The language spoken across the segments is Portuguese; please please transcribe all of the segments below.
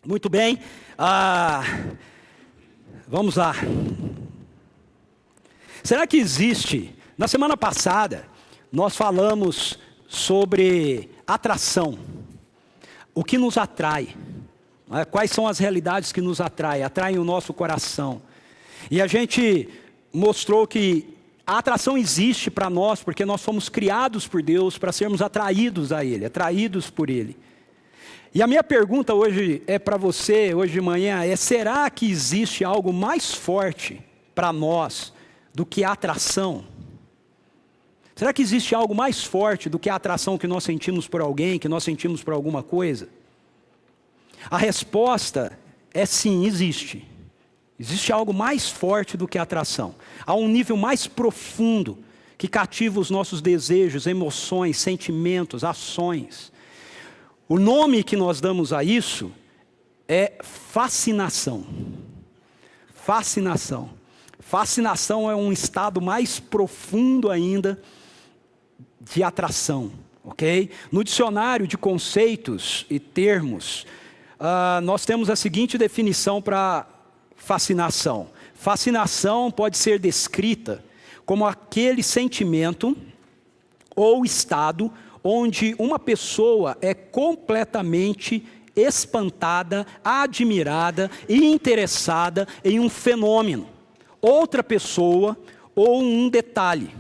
Muito bem, vamos lá. Será que existe? Na semana passada, nós falamos sobre atração. O que nos atrai? Quais são as realidades que nos atraem o nosso coração? E a gente mostrou que a atração existe para nós, porque nós fomos criados por Deus para sermos atraídos a Ele, atraídos por Ele. E a minha pergunta hoje é para você, hoje de manhã, será que existe algo mais forte para nós do que a atração? Será que existe algo mais forte do que a atração que nós sentimos por alguém, que nós sentimos por alguma coisa? A resposta é sim, existe. Existe algo mais forte do que a atração. Há um nível mais profundo que cativa os nossos desejos, emoções, sentimentos, ações. O nome que nós damos a isso é fascinação. Fascinação. Fascinação é um estado mais profundo ainda de atração, ok? No dicionário de conceitos e termos, nós temos a seguinte definição para fascinação. Fascinação pode ser descrita como aquele sentimento ou estado onde uma pessoa é completamente espantada, admirada e interessada em um fenômeno, outra pessoa ou um detalhe.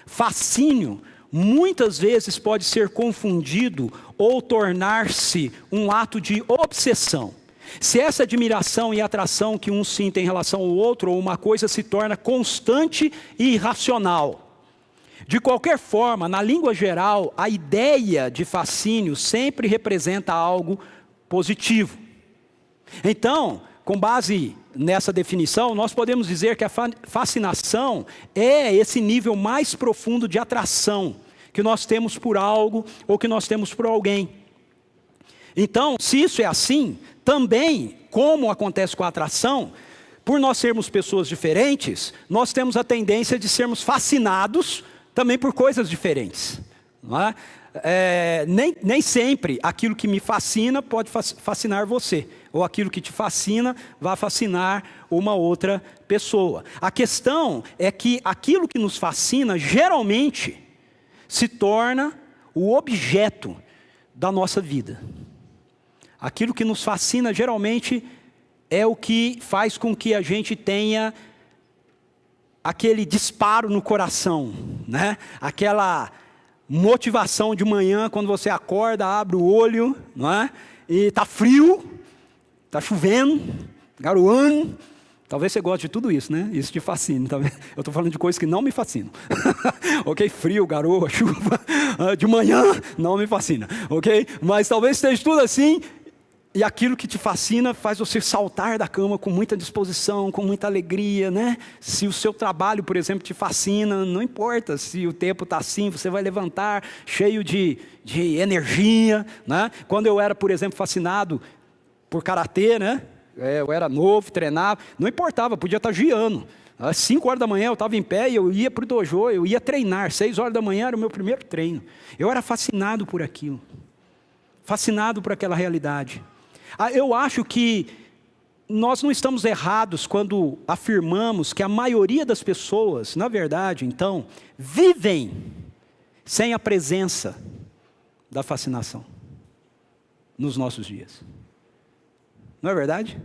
Fascínio muitas vezes pode ser confundido ou tornar-se um ato de obsessão. Se essa admiração e atração que um sente em relação ao outro ou uma coisa se torna constante e irracional. De qualquer forma, na língua geral, a ideia de fascínio sempre representa algo positivo. Então, com base nessa definição, nós podemos dizer que a fascinação é esse nível mais profundo de atração que nós temos por algo ou que nós temos por alguém. Então, se isso é assim, também, como acontece com a atração, por nós sermos pessoas diferentes, nós temos a tendência de sermos fascinados também por coisas diferentes. Não é? Nem sempre aquilo que me fascina pode fascinar você, ou aquilo que te fascina vai fascinar uma outra pessoa. A questão é que aquilo que nos fascina geralmente se torna o objeto da nossa vida. Aquilo que nos fascina geralmente é o que faz com que a gente tenha aquele disparo no coração, né? Aquela motivação de manhã, quando você acorda, abre o olho, não é? E está frio, está chovendo, garoando. Talvez você goste de tudo isso, né? Isso te fascina. Eu estou falando de coisas que não me fascinam. Ok? Frio, garoa, chuva. De manhã não me fascina. Ok? Mas talvez esteja tudo assim. E aquilo que te fascina faz você saltar da cama com muita disposição, com muita alegria, né? Se o seu trabalho, por exemplo, te fascina, não importa se o tempo está assim, você vai levantar cheio de energia, né? Quando eu era, por exemplo, fascinado por karatê, né? Eu era novo, treinava, não importava, podia estar giando. Às 5 horas da manhã eu estava em pé e eu ia para o dojo, eu ia treinar. 6 horas da manhã era o meu primeiro treino. Eu era fascinado por aquilo, fascinado por aquela realidade. Eu acho que nós não estamos errados quando afirmamos que a maioria das pessoas, na verdade, então, vivem sem a presença da fascinação nos nossos dias. Não é verdade?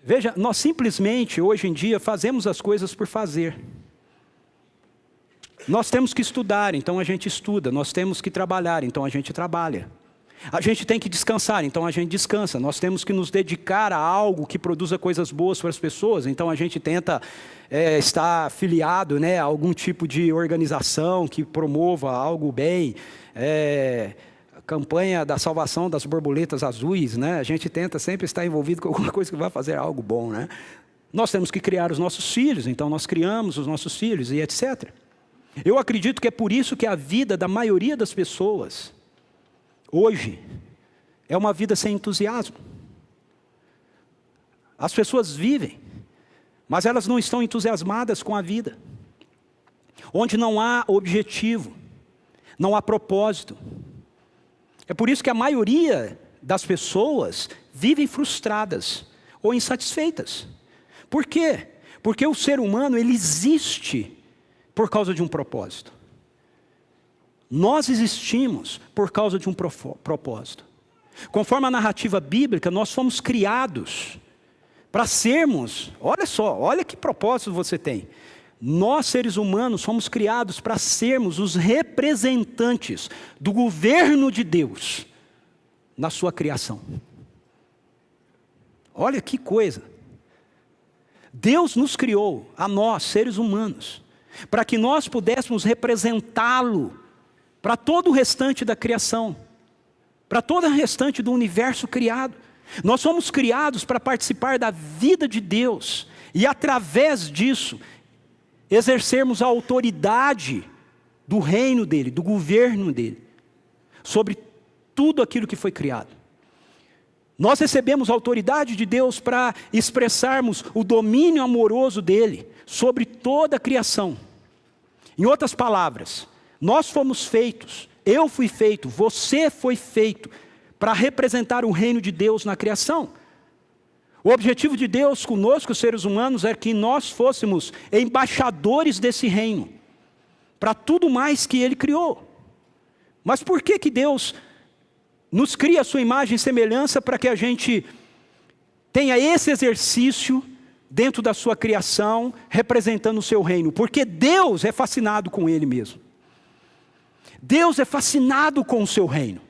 Veja, nós simplesmente, hoje em dia, fazemos as coisas por fazer. Nós temos que estudar, então a gente estuda. Nós temos que trabalhar, então a gente trabalha. A gente tem que descansar, então a gente descansa. Nós temos que nos dedicar a algo que produza coisas boas para as pessoas. Então a gente tenta estar afiliado, né, a algum tipo de organização que promova algo bem. Campanha da salvação das borboletas azuis, né? A gente tenta sempre estar envolvido com alguma coisa que vai fazer algo bom, né? Nós temos que criar os nossos filhos, então nós criamos os nossos filhos e etc. Eu acredito que é por isso que a vida da maioria das pessoas hoje é uma vida sem entusiasmo. As pessoas vivem, mas elas não estão entusiasmadas com a vida. Onde não há objetivo, não há propósito. É por isso que a maioria das pessoas vivem frustradas ou insatisfeitas. Por quê? Porque o ser humano, ele existe por causa de um propósito. Nós existimos por causa de um propósito. Conforme a narrativa bíblica, nós fomos criados para sermos, olha só, olha que propósito você tem. Nós, seres humanos, fomos criados para sermos os representantes do governo de Deus na sua criação. Olha que coisa. Deus nos criou, a nós, seres humanos, para que nós pudéssemos representá-lo para todo o restante da criação, para todo o restante do universo criado. Nós somos criados para participar da vida de Deus e, através disso, exercermos a autoridade do reino dele, do governo dele, sobre tudo aquilo que foi criado. Nós recebemos a autoridade de Deus para expressarmos o domínio amoroso dele sobre toda a criação. Em outras palavras, nós fomos feitos, eu fui feito, você foi feito para representar o reino de Deus na criação. O objetivo de Deus conosco, os seres humanos, é que nós fôssemos embaixadores desse reino, para tudo mais que ele criou. Mas por que Deus nos cria a sua imagem e semelhança para que a gente tenha esse exercício dentro da sua criação, representando o seu reino? Porque Deus é fascinado com ele mesmo. Deus é fascinado com o seu reino.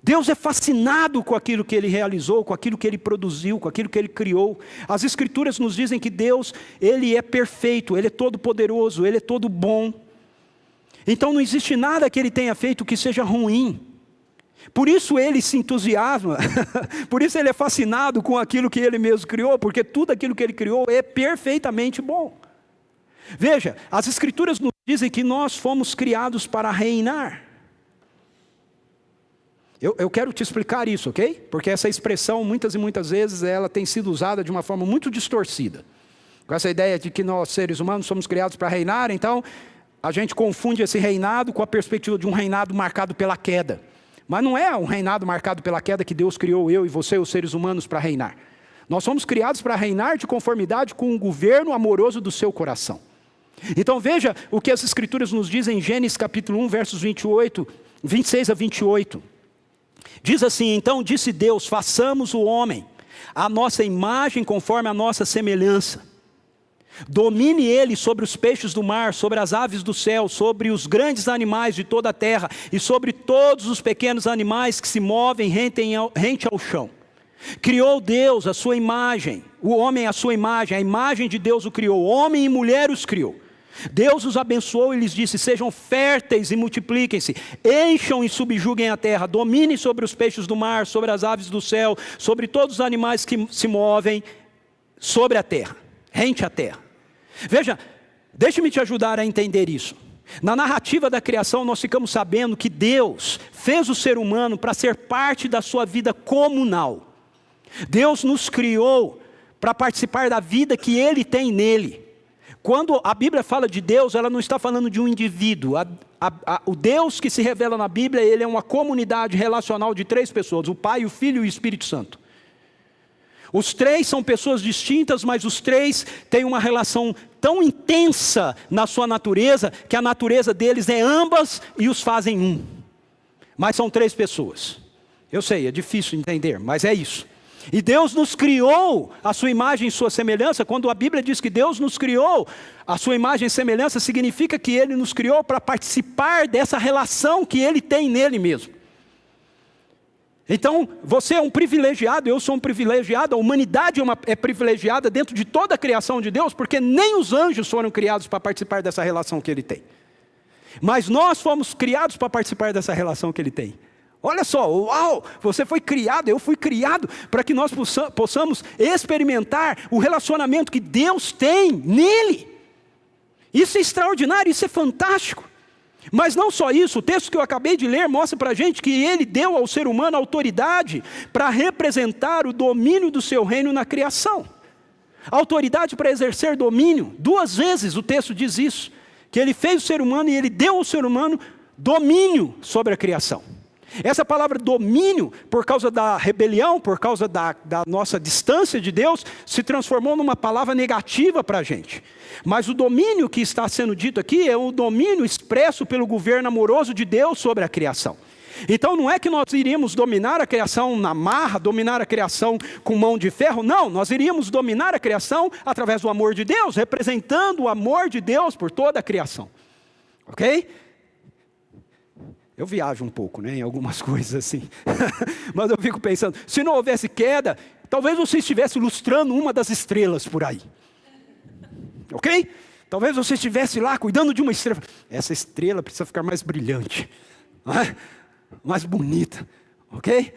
Deus é fascinado com aquilo que ele realizou, com aquilo que ele produziu, com aquilo que ele criou. As Escrituras nos dizem que Deus, ele é perfeito, ele é todo poderoso, ele é todo bom. Então não existe nada que ele tenha feito que seja ruim. Por isso ele se entusiasma, por isso ele é fascinado com aquilo que ele mesmo criou, porque tudo aquilo que ele criou é perfeitamente bom. Veja, as Escrituras nos dizem que nós fomos criados para reinar. Eu quero te explicar isso, ok? Porque essa expressão, muitas e muitas vezes, ela tem sido usada de uma forma muito distorcida. Com essa ideia de que nós, seres humanos, somos criados para reinar, então a gente confunde esse reinado com a perspectiva de um reinado marcado pela queda. Mas não é um reinado marcado pela queda que Deus criou eu e você, os seres humanos, para reinar. Nós somos criados para reinar de conformidade com o governo amoroso do seu coração. Então veja o que as Escrituras nos dizem em Gênesis capítulo 1, versos 26 a 28. Diz assim: então disse Deus, façamos o homem, a nossa imagem conforme a nossa semelhança. Domine ele sobre os peixes do mar, sobre as aves do céu, sobre os grandes animais de toda a terra e sobre todos os pequenos animais que se movem rente ao chão. Criou Deus a sua imagem, o homem a sua imagem, a imagem de Deus o criou, homem e mulher os criou. Deus os abençoou e lhes disse: sejam férteis e multipliquem-se, encham e subjuguem a terra, dominem sobre os peixes do mar, sobre as aves do céu, sobre todos os animais que se movem sobre a terra, rente à terra. Veja, deixe-me te ajudar a entender isso. Na narrativa da criação nós ficamos sabendo que Deus fez o ser humano para ser parte da sua vida comunal. Deus nos criou para participar da vida que Ele tem nele. Quando a Bíblia fala de Deus, ela não está falando de um indivíduo. O Deus que se revela na Bíblia, ele é uma comunidade relacional de 3 pessoas: o Pai, o Filho e o Espírito Santo. Os 3 são pessoas distintas, mas os 3 têm uma relação tão intensa na sua natureza, que a natureza deles é ambas e os fazem um. Mas são 3 pessoas. Eu sei, é difícil entender, mas é isso. E Deus nos criou a sua imagem e sua semelhança. Quando a Bíblia diz que Deus nos criou a sua imagem e semelhança, significa que Ele nos criou para participar dessa relação que Ele tem nele mesmo. Então, você é um privilegiado, eu sou um privilegiado, a humanidade é privilegiada dentro de toda a criação de Deus, porque nem os anjos foram criados para participar dessa relação que Ele tem. Mas nós fomos criados para participar dessa relação que Ele tem. Olha só, uau, você foi criado, eu fui criado para que nós possamos experimentar o relacionamento que Deus tem nele. Isso é extraordinário, isso é fantástico. Mas não só isso, o texto que eu acabei de ler mostra para a gente que Ele deu ao ser humano autoridade para representar o domínio do seu reino na criação. Autoridade para exercer domínio, 2 vezes o texto diz isso, que Ele fez o ser humano e Ele deu ao ser humano domínio sobre a criação. Essa palavra domínio, por causa da rebelião, por causa da nossa distância de Deus, se transformou numa palavra negativa para a gente. Mas o domínio que está sendo dito aqui é o domínio expresso pelo governo amoroso de Deus sobre a criação. Então não é que nós iríamos dominar a criação na marra, dominar a criação com mão de ferro, não, nós iríamos dominar a criação através do amor de Deus, representando o amor de Deus por toda a criação. Ok? Eu viajo um pouco, né, em algumas coisas assim, mas eu fico pensando, se não houvesse queda, talvez você estivesse lustrando uma das estrelas por aí, ok? Talvez você estivesse lá cuidando de uma estrela, essa estrela precisa ficar mais brilhante, não é? Mais bonita, ok?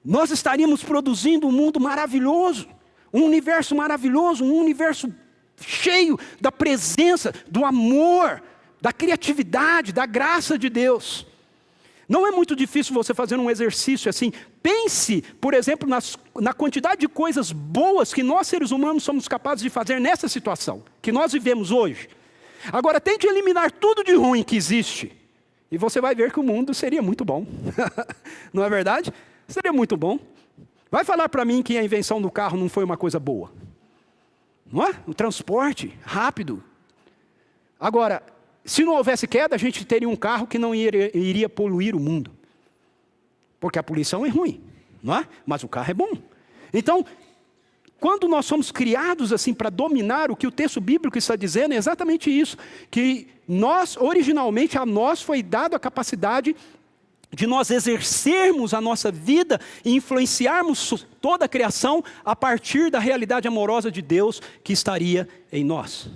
Nós estaríamos produzindo um mundo maravilhoso, um universo maravilhoso, um universo cheio da presença, do amor, da criatividade, da graça de Deus. Não é muito difícil você fazer um exercício assim. Pense, por exemplo, na quantidade de coisas boas que nós seres humanos somos capazes de fazer nessa situação, que nós vivemos hoje. Agora tente eliminar tudo de ruim que existe, e você vai ver que o mundo seria muito bom. Não é verdade? Seria muito bom. Vai falar para mim que a invenção do carro não foi uma coisa boa. Não é? O transporte rápido. Agora, se não houvesse queda, a gente teria um carro que não iria poluir o mundo. Porque a poluição é ruim, não é? Mas o carro é bom. Então, quando nós somos criados assim para dominar, o que o texto bíblico está dizendo é exatamente isso. Que nós, originalmente, a nós foi dada a capacidade de nós exercermos a nossa vida e influenciarmos toda a criação a partir da realidade amorosa de Deus que estaria em nós.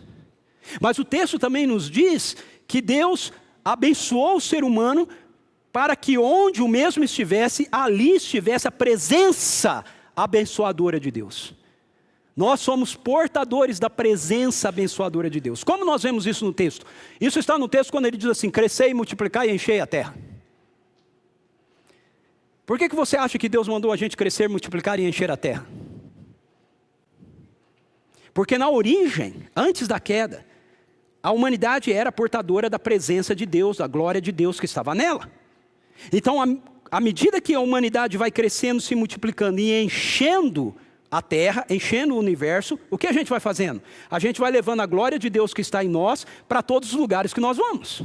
Mas o texto também nos diz que Deus abençoou o ser humano para que onde o mesmo estivesse, ali estivesse a presença abençoadora de Deus. Nós somos portadores da presença abençoadora de Deus. Como nós vemos isso no texto? Isso está no texto quando ele diz assim, crescei, multiplicai e enchei a terra. Por que você acha que Deus mandou a gente crescer, multiplicar e encher a terra? Porque na origem, antes da queda, a humanidade era portadora da presença de Deus, da glória de Deus que estava nela. Então, à medida que a humanidade vai crescendo, se multiplicando e enchendo a terra, enchendo o universo, o que a gente vai fazendo? A gente vai levando a glória de Deus que está em nós para todos os lugares que nós vamos.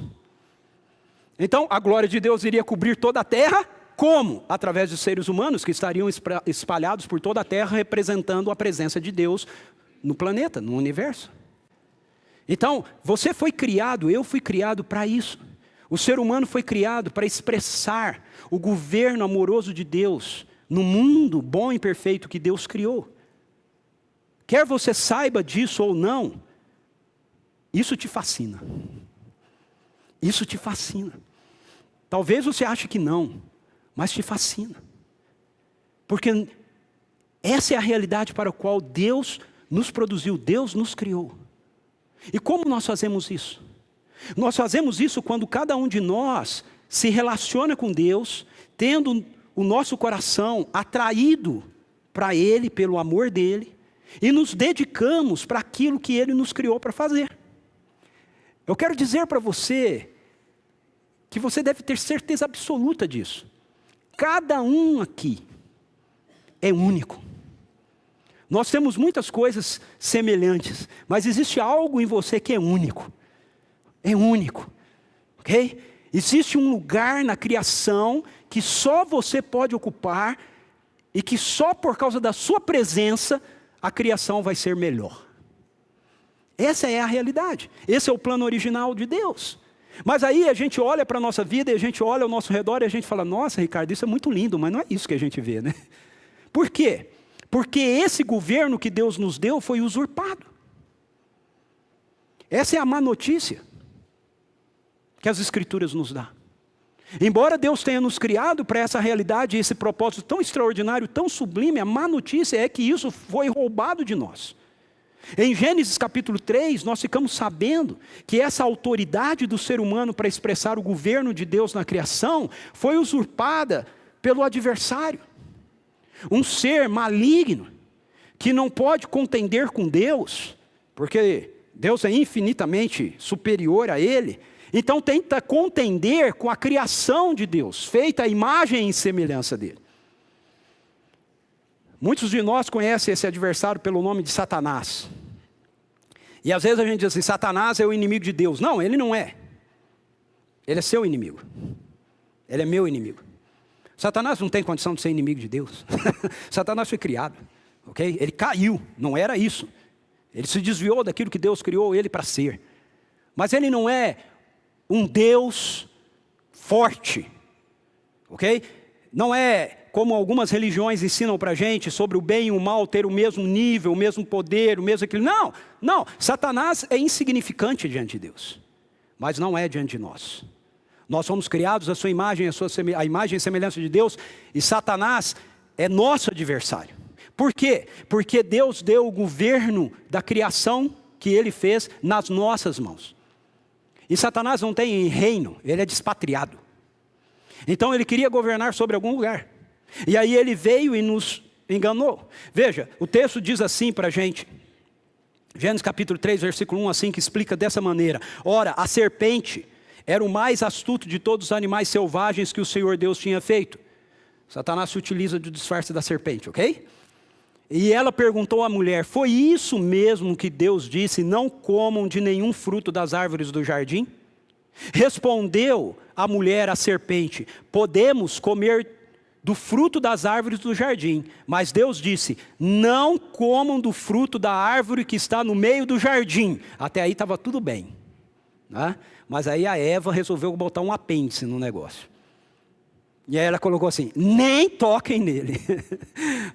Então, a glória de Deus iria cobrir toda a terra, como? Através dos seres humanos que estariam espalhados por toda a terra, representando a presença de Deus no planeta, no universo. Então, você foi criado, eu fui criado para isso. O ser humano foi criado para expressar o governo amoroso de Deus no mundo bom e perfeito que Deus criou. Quer você saiba disso ou não, isso te fascina. Isso te fascina. Talvez você ache que não, mas te fascina. Porque essa é a realidade para a qual Deus nos produziu, Deus nos criou. E como nós fazemos isso? Nós fazemos isso quando cada um de nós se relaciona com Deus, tendo o nosso coração atraído para Ele, pelo amor dEle, e nos dedicamos para aquilo que Ele nos criou para fazer. Eu quero dizer para você, que você deve ter certeza absoluta disso. Cada um aqui é único. Nós temos muitas coisas semelhantes, mas existe algo em você que é único. É único, ok? Existe um lugar na criação que só você pode ocupar e que só por causa da sua presença a criação vai ser melhor. Essa é a realidade. Esse é o plano original de Deus. Mas aí a gente olha para a nossa vida e a gente olha ao nosso redor e a gente fala, nossa, Ricardo, isso é muito lindo, mas não é isso que a gente vê, né? Por quê? Porque esse governo que Deus nos deu foi usurpado. Essa é a má notícia que as Escrituras nos dão. Embora Deus tenha nos criado para essa realidade, esse propósito tão extraordinário, tão sublime, a má notícia é que isso foi roubado de nós. Em Gênesis capítulo 3, nós ficamos sabendo que essa autoridade do ser humano para expressar o governo de Deus na criação foi usurpada pelo adversário. Um ser maligno, que não pode contender com Deus, porque Deus é infinitamente superior a ele, então tenta contender com a criação de Deus, feita à imagem e semelhança dele. Muitos de nós conhecem esse adversário pelo nome de Satanás. E às vezes a gente diz assim, Satanás é o inimigo de Deus. Não, ele não é. Ele é seu inimigo. Ele é meu inimigo. Satanás não tem condição de ser inimigo de Deus. Satanás foi criado, ok? Ele caiu, não era isso. Ele se desviou daquilo que Deus criou ele para ser. Mas ele não é um Deus forte, ok? Não é como algumas religiões ensinam para a gente sobre o bem e o mal ter o mesmo nível, o mesmo poder, o mesmo equilíbrio. Não. Satanás é insignificante diante de Deus, mas não é diante de nós. Nós somos criados à sua imagem, a imagem e semelhança de Deus, e Satanás é nosso adversário. Por quê? Porque Deus deu o governo da criação que Ele fez nas nossas mãos. E Satanás não tem reino, ele é despatriado. Então ele queria governar sobre algum lugar. E aí ele veio e nos enganou. Veja, o texto diz assim para a gente, Gênesis capítulo 3, versículo 1, assim, que explica dessa maneira. Ora, a serpente era o mais astuto de todos os animais selvagens que o Senhor Deus tinha feito. Satanás se utiliza do disfarce da serpente, ok? E ela perguntou à mulher, foi isso mesmo que Deus disse, não comam de nenhum fruto das árvores do jardim? Respondeu a mulher à serpente, podemos comer do fruto das árvores do jardim, mas Deus disse, não comam do fruto da árvore que está no meio do jardim. Até aí estava tudo bem, né? Mas aí a Eva resolveu botar um apêndice no negócio. E aí ela colocou assim, nem toquem nele.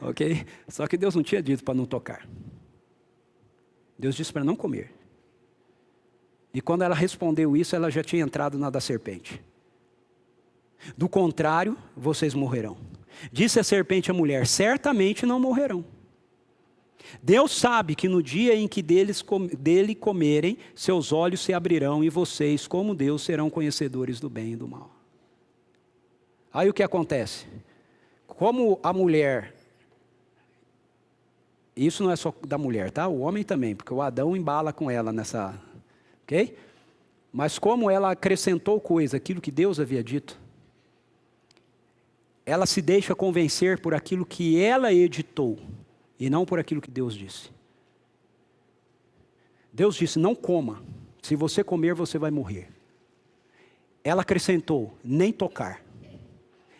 Ok? Só que Deus não tinha dito para não tocar. Deus disse para não comer. E quando ela respondeu isso, ela já tinha entrado na da serpente. Do contrário, vocês morrerão. Disse a serpente à mulher, certamente não morrerão. Deus sabe que no dia em que dele comerem, seus olhos se abrirão e vocês, como Deus, serão conhecedores do bem e do mal. Aí o que acontece? Como a mulher, isso não é só da mulher, tá? O homem também, porque o Adão embala com ela nessa, ok? Mas como ela acrescentou coisa, aquilo que Deus havia dito, ela se deixa convencer por aquilo que ela editou, e não por aquilo que Deus disse. Deus disse, não coma, se você comer você vai morrer. Ela acrescentou, nem tocar.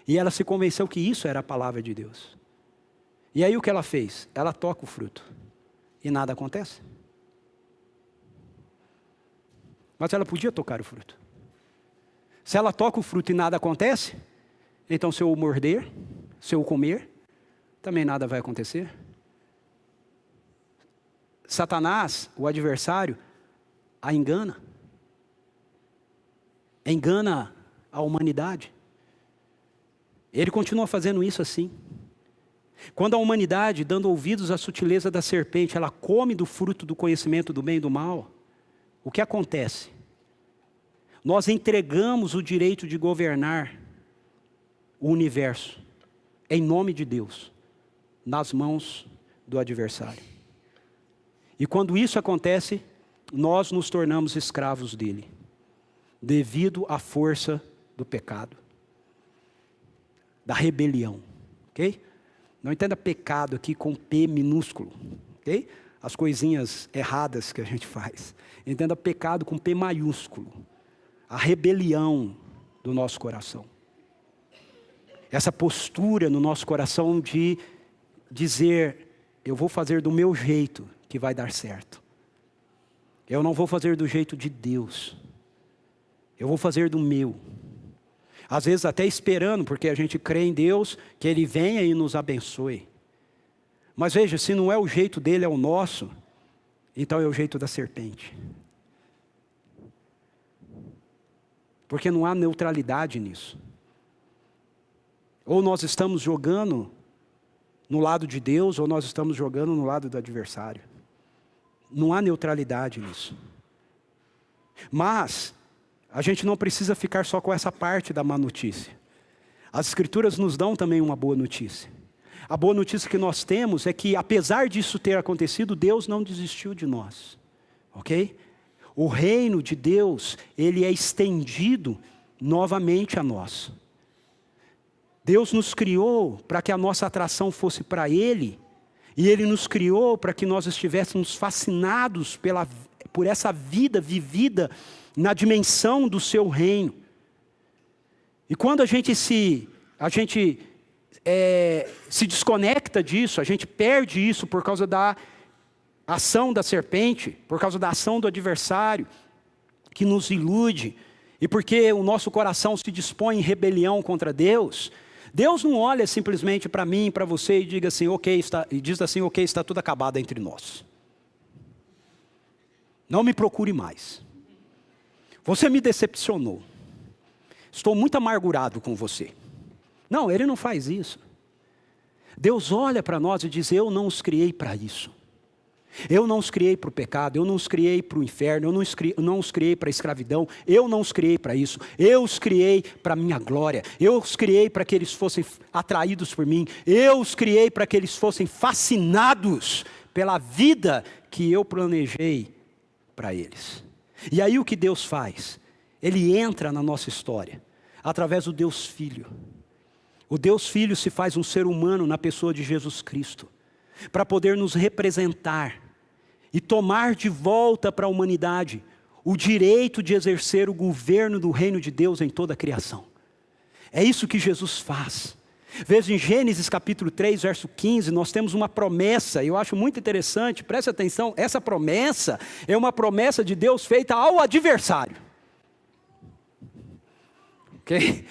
E ela se convenceu que isso era a palavra de Deus. E aí o que ela fez? Ela toca o fruto. E nada acontece. Mas ela podia tocar o fruto. Se ela toca o fruto e nada acontece, então se eu o morder, se eu o comer, também nada vai acontecer. Satanás, o adversário, a engana. Engana a humanidade. Ele continua fazendo isso assim. Quando a humanidade, dando ouvidos à sutileza da serpente, ela come do fruto do conhecimento do bem e do mal, o que acontece? Nós entregamos o direito de governar o universo, em nome de Deus, nas mãos do adversário. E quando isso acontece, nós nos tornamos escravos dele, devido à força do pecado, da rebelião, ok? Não entenda pecado aqui com P minúsculo, ok? As coisinhas erradas que a gente faz. Entenda pecado com P maiúsculo, a rebelião do nosso coração. Essa postura no nosso coração de dizer, eu vou fazer do meu jeito que vai dar certo. Eu não vou fazer do jeito de Deus. Eu vou fazer do meu. Às vezes até esperando, porque a gente crê em Deus, que Ele venha e nos abençoe. Mas veja, se não é o jeito dele, é o nosso, então é o jeito da serpente. Porque não há neutralidade nisso. Ou nós estamos jogando no lado de Deus, ou nós estamos jogando no lado do adversário. Não há neutralidade nisso. Mas a gente não precisa ficar só com essa parte da má notícia. As Escrituras nos dão também uma boa notícia. A boa notícia que nós temos é que, apesar disso ter acontecido, Deus não desistiu de nós. ok? O reino de Deus, ele é estendido novamente a nós. Deus nos criou para que a nossa atração fosse para Ele, e Ele nos criou para que nós estivéssemos fascinados por essa vida vivida na dimensão do seu reino. E quando a gente se desconecta disso, a gente perde isso por causa da ação da serpente, por causa da ação do adversário, que nos ilude, e porque o nosso coração se dispõe em rebelião contra Deus. Deus não olha simplesmente para mim e para você e diz assim, ok, está tudo acabado entre nós. Não me procure mais. Você me decepcionou. Estou muito amargurado com você. Não, Ele não faz isso. Deus olha para nós e diz, eu não os criei para isso. Eu não os criei para o pecado, eu não os criei para o inferno, eu não os criei para a escravidão, eu não os criei para isso, eu os criei para a minha glória, eu os criei para que eles fossem atraídos por mim, eu os criei para que eles fossem fascinados pela vida que eu planejei para eles. E aí o que Deus faz? Ele entra na nossa história, através do Deus Filho. O Deus Filho se faz um ser humano na pessoa de Jesus Cristo, para poder nos representar e tomar de volta para a humanidade o direito de exercer o governo do reino de Deus em toda a criação. É isso que Jesus faz. Veja em Gênesis capítulo 3, verso 15, nós temos uma promessa, eu acho muito interessante, preste atenção, essa promessa é uma promessa de Deus feita ao adversário. Ok?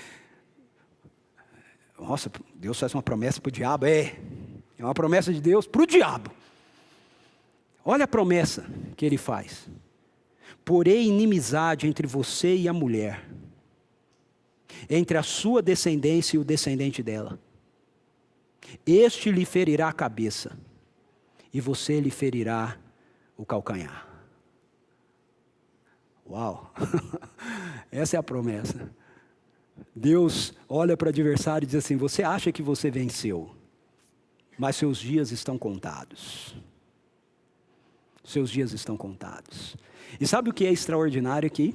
Nossa, Deus faz uma promessa para o diabo, é uma promessa de Deus para o diabo. Olha a promessa que ele faz. Porém inimizade entre você e a mulher, entre a sua descendência e o descendente dela. Este lhe ferirá a cabeça, e você lhe ferirá o calcanhar. Uau! Essa é a promessa. Deus olha para o adversário e diz assim, você acha que você venceu, mas seus dias estão contados. Seus dias estão contados. E sabe o que é extraordinário aqui?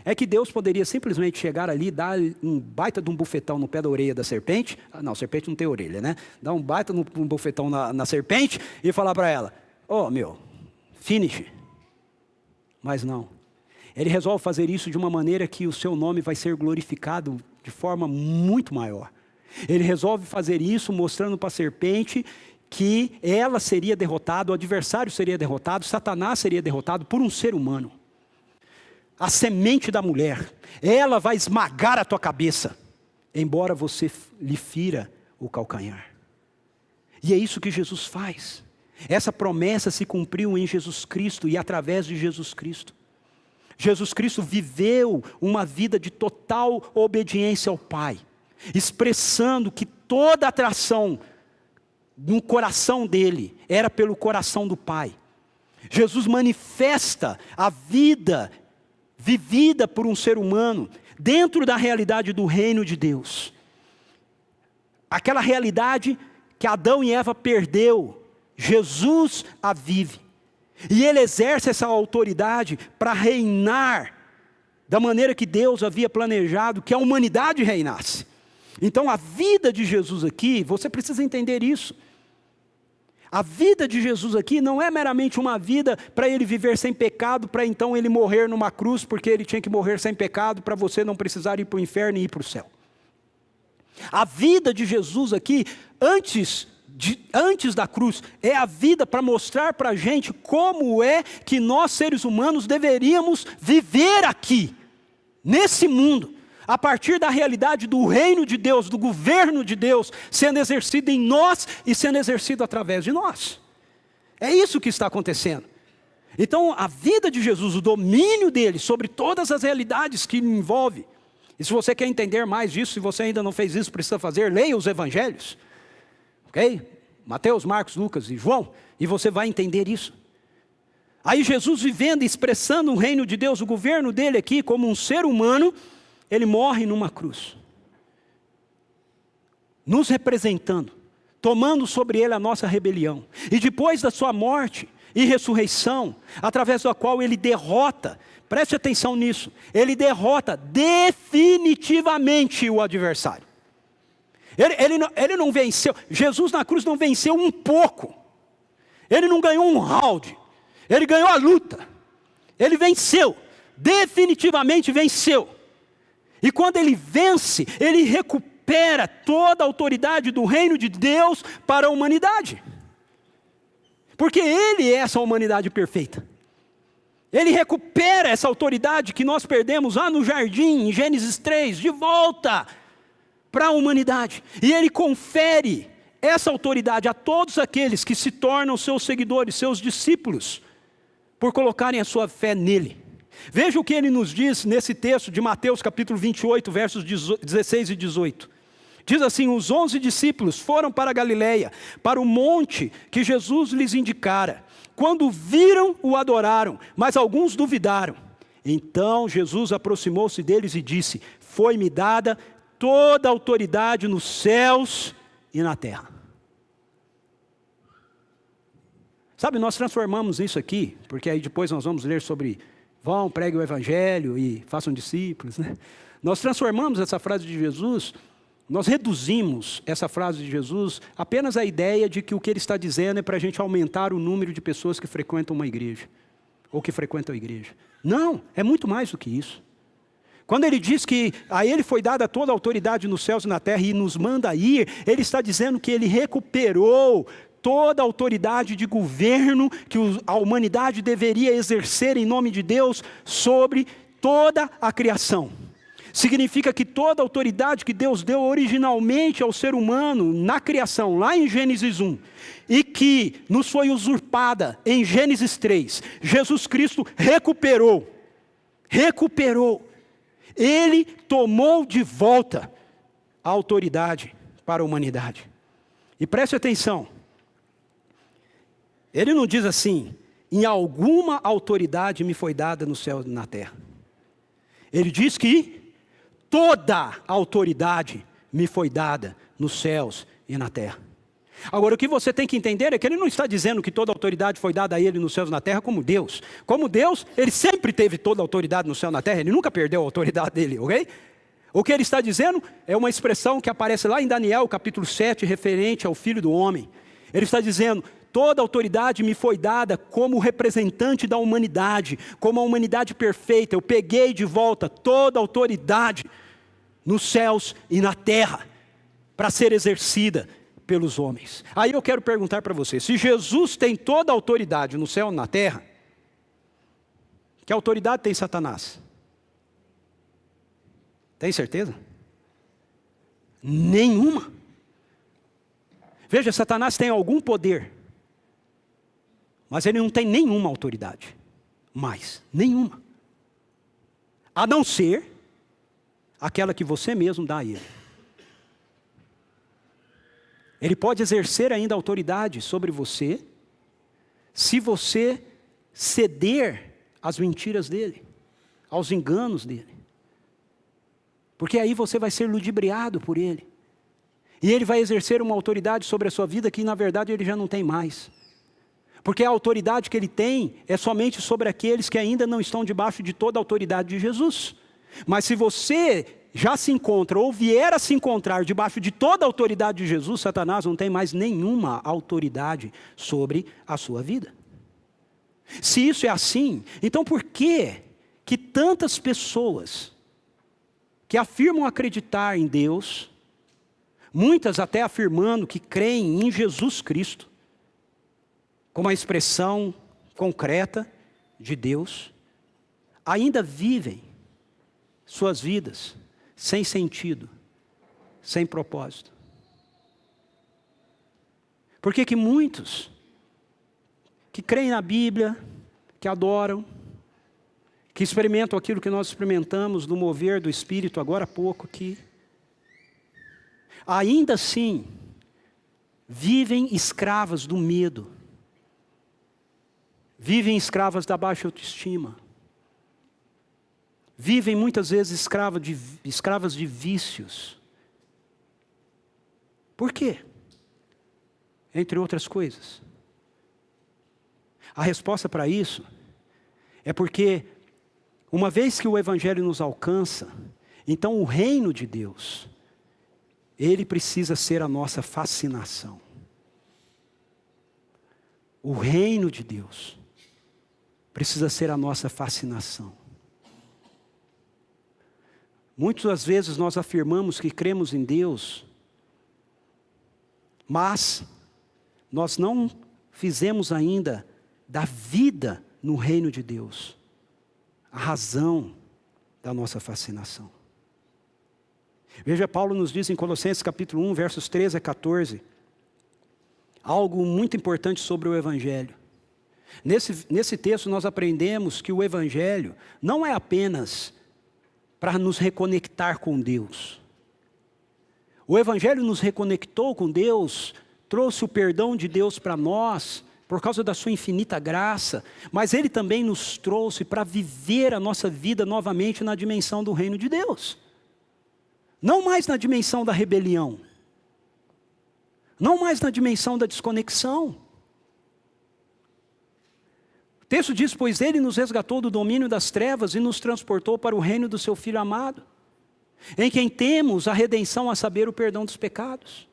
É que Deus poderia simplesmente chegar ali e dar um baita de um bufetão no pé da orelha da serpente. Não, a serpente não tem orelha, né? Dar um baita de um bufetão na serpente e falar para ela, finish. Mas não. Ele resolve fazer isso de uma maneira que o seu nome vai ser glorificado de forma muito maior. Ele resolve fazer isso mostrando para a serpente que ela seria derrotada, o adversário seria derrotado, Satanás seria derrotado por um ser humano. A semente da mulher, ela vai esmagar a tua cabeça, embora você lhe fira o calcanhar. E é isso que Jesus faz. Essa promessa se cumpriu em Jesus Cristo e através de Jesus Cristo. Jesus Cristo viveu uma vida de total obediência ao Pai, expressando que toda atração no coração dele era pelo coração do Pai. Jesus manifesta a vida vivida por um ser humano dentro da realidade do reino de Deus. Aquela realidade que Adão e Eva perdeu, Jesus a vive. E ele exerce essa autoridade para reinar da maneira que Deus havia planejado que a humanidade reinasse. Então a vida de Jesus aqui, você precisa entender isso. A vida de Jesus aqui não é meramente uma vida para ele viver sem pecado, para então ele morrer numa cruz, porque ele tinha que morrer sem pecado, para você não precisar ir para o inferno e ir para o céu. A vida de Jesus aqui, antes da cruz, é a vida para mostrar para a gente como é que nós seres humanos deveríamos viver aqui, nesse mundo, a partir da realidade do reino de Deus, do governo de Deus, sendo exercido em nós e sendo exercido através de nós. É isso que está acontecendo. Então a vida de Jesus, o domínio dele sobre todas as realidades que lhe envolve, e se você quer entender mais disso, se você ainda não fez isso, precisa fazer, leia os evangelhos, ok? Mateus, Marcos, Lucas e João, e você vai entender isso. Aí Jesus vivendo e expressando o reino de Deus, o governo dele aqui como um ser humano, ele morre numa cruz, nos representando, tomando sobre ele a nossa rebelião. E depois da sua morte, e ressurreição, através da qual ele derrota, preste atenção nisso, ele derrota definitivamente o adversário. Ele não venceu, Jesus na cruz não venceu um pouco, ele não ganhou um round, ele ganhou a luta, ele venceu, definitivamente venceu. E quando ele vence, ele recupera toda a autoridade do reino de Deus para a humanidade. Porque ele é essa humanidade perfeita. Ele recupera essa autoridade que nós perdemos lá no jardim, em Gênesis 3, de volta para a humanidade. E ele confere essa autoridade a todos aqueles que se tornam seus seguidores, seus discípulos, por colocarem a sua fé nele. Veja o que ele nos diz nesse texto de Mateus capítulo 28, versos 16 e 18. Diz assim: os 11 discípulos foram para a Galileia, para o monte que Jesus lhes indicara. Quando viram, o adoraram, mas alguns duvidaram. Então Jesus aproximou-se deles e disse: foi-me dada toda a autoridade nos céus e na terra. Sabe, nós transformamos isso aqui, porque aí depois nós vamos ler sobre vão, preguem o evangelho e façam discípulos, né? Nós transformamos essa frase de Jesus, nós reduzimos essa frase de Jesus apenas à ideia de que o que ele está dizendo é para a gente aumentar o número de pessoas que frequentam uma igreja, ou que frequentam a igreja. Não, é muito mais do que isso. Quando ele diz que a ele foi dada toda a autoridade nos céus e na terra e nos manda ir, ele está dizendo que ele recuperou toda a autoridade de governo que a humanidade deveria exercer em nome de Deus sobre toda a criação. Significa que toda a autoridade que Deus deu originalmente ao ser humano na criação, lá em Gênesis 1, e que nos foi usurpada em Gênesis 3, Jesus Cristo recuperou. Ele tomou de volta a autoridade para a humanidade. E preste atenção, ele não diz assim: em alguma autoridade me foi dada no céu e na terra. Ele diz que toda a autoridade me foi dada nos céus e na terra. Agora, o que você tem que entender é que ele não está dizendo que toda a autoridade foi dada a ele nos céus e na terra como Deus. Como Deus, ele sempre teve toda a autoridade no céu e na terra, ele nunca perdeu a autoridade dele, ok? O que ele está dizendo é uma expressão que aparece lá em Daniel, capítulo 7, referente ao Filho do Homem. Ele está dizendo: toda a autoridade me foi dada como representante da humanidade, como a humanidade perfeita. Eu peguei de volta toda a autoridade nos céus e na terra, para ser exercida pelos homens. Aí eu quero perguntar para você: se Jesus tem toda a autoridade no céu e na terra, que autoridade tem Satanás? Tem certeza? Nenhuma. Veja, Satanás tem algum poder, mas ele não tem nenhuma autoridade, mais, nenhuma, a não ser aquela que você mesmo dá a ele. Ele pode exercer ainda autoridade sobre você, se você ceder às mentiras dele, aos enganos dele, porque aí você vai ser ludibriado por ele, e ele vai exercer uma autoridade sobre a sua vida que na verdade ele já não tem mais. Porque a autoridade que ele tem é somente sobre aqueles que ainda não estão debaixo de toda a autoridade de Jesus. Mas se você já se encontra ou vier a se encontrar debaixo de toda a autoridade de Jesus, Satanás não tem mais nenhuma autoridade sobre a sua vida. Se isso é assim, então por que tantas pessoas que afirmam acreditar em Deus, muitas até afirmando que creem em Jesus Cristo, como a expressão concreta de Deus, ainda vivem suas vidas sem sentido, sem propósito? Por que muitos que creem na Bíblia, que adoram, que experimentam aquilo que nós experimentamos no mover do Espírito agora há pouco aqui, ainda assim vivem escravas do medo, vivem escravas da baixa autoestima, vivem muitas vezes escravas de vícios. Por quê? Entre outras coisas. A resposta para isso é porque, uma vez que o Evangelho nos alcança, então o reino de Deus, ele precisa ser a nossa fascinação. O reino de Deus precisa ser a nossa fascinação. Muitas vezes nós afirmamos que cremos em Deus, mas nós não fizemos ainda da vida no reino de Deus a razão da nossa fascinação. Veja, Paulo nos diz em Colossenses capítulo 1, versos 13 a 14, algo muito importante sobre o Evangelho. Nesse texto nós aprendemos que o Evangelho não é apenas para nos reconectar com Deus. O Evangelho nos reconectou com Deus, trouxe o perdão de Deus para nós, por causa da sua infinita graça, mas Ele também nos trouxe para viver a nossa vida novamente na dimensão do reino de Deus. Não mais na dimensão da rebelião. Não mais na dimensão da desconexão. O texto diz, pois Ele nos resgatou do domínio das trevas e nos transportou para o reino do seu Filho amado, em quem temos a redenção, a saber, o perdão dos pecados.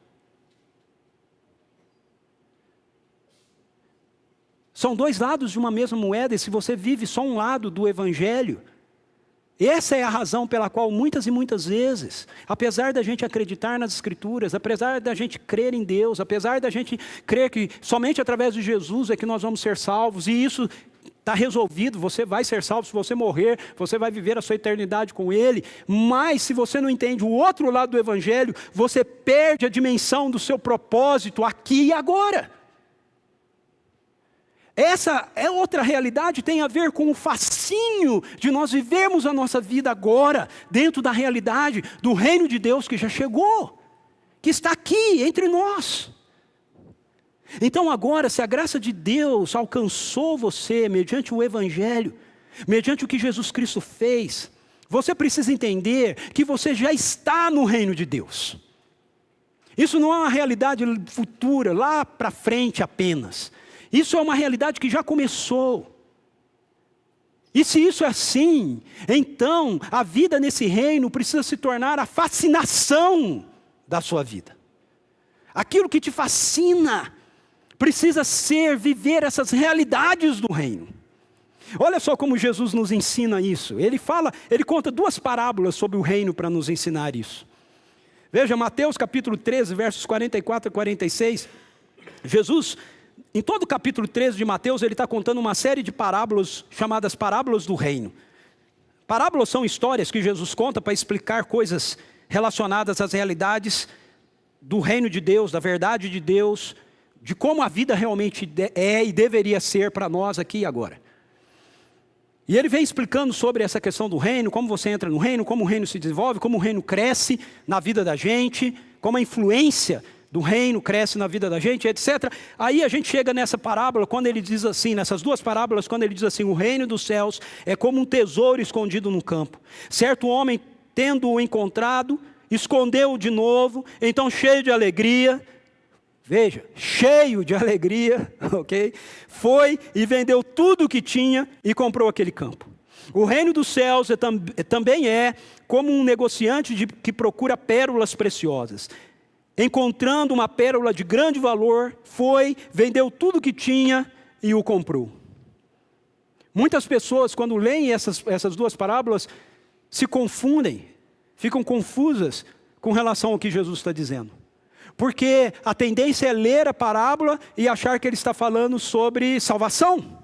São dois lados de uma mesma moeda, e se você vive só um lado do Evangelho, essa é a razão pela qual muitas e muitas vezes, apesar da gente acreditar nas Escrituras, apesar da gente crer em Deus, apesar da gente crer que somente através de Jesus é que nós vamos ser salvos, e isso está resolvido, você vai ser salvo, se você morrer, você vai viver a sua eternidade com Ele, mas se você não entende o outro lado do Evangelho, você perde a dimensão do seu propósito aqui e agora. Essa é outra realidade, tem a ver com o fascínio de nós vivermos a nossa vida agora, dentro da realidade do reino de Deus que já chegou, que está aqui entre nós. Então agora, se a graça de Deus alcançou você, mediante o Evangelho, mediante o que Jesus Cristo fez, você precisa entender que você já está no reino de Deus. Isso não é uma realidade futura, lá para frente apenas. Isso é uma realidade que já começou. E se isso é assim, então a vida nesse reino precisa se tornar a fascinação da sua vida. Aquilo que te fascina precisa ser viver essas realidades do reino. Olha só como Jesus nos ensina isso. Ele conta duas parábolas sobre o reino para nos ensinar isso. Veja, Mateus capítulo 13, versos 44 a 46. Jesus, em todo o capítulo 13 de Mateus, ele está contando uma série de parábolas, chamadas parábolas do reino. Parábolas são histórias que Jesus conta para explicar coisas relacionadas às realidades do reino de Deus, da verdade de Deus, de como a vida realmente é e deveria ser para nós aqui e agora. E ele vem explicando sobre essa questão do reino, como você entra no reino, como o reino se desenvolve, como o reino cresce na vida da gente, como a influência do reino cresce na vida da gente, etc. Aí a gente chega nessa parábola, quando ele diz assim, nessas duas parábolas, quando ele diz assim, o reino dos céus é como um tesouro escondido no campo. Certo homem, tendo-o encontrado, escondeu-o de novo, então cheio de alegria, veja, cheio de alegria, ok? Foi e vendeu tudo o que tinha e comprou aquele campo. O reino dos céus também é como um negociante que procura pérolas preciosas. Encontrando uma pérola de grande valor, foi, vendeu tudo o que tinha e o comprou. Muitas pessoas, quando leem essas duas parábolas, se confundem, ficam confusas com relação ao que Jesus está dizendo. Porque a tendência é ler a parábola e achar que ele está falando sobre salvação.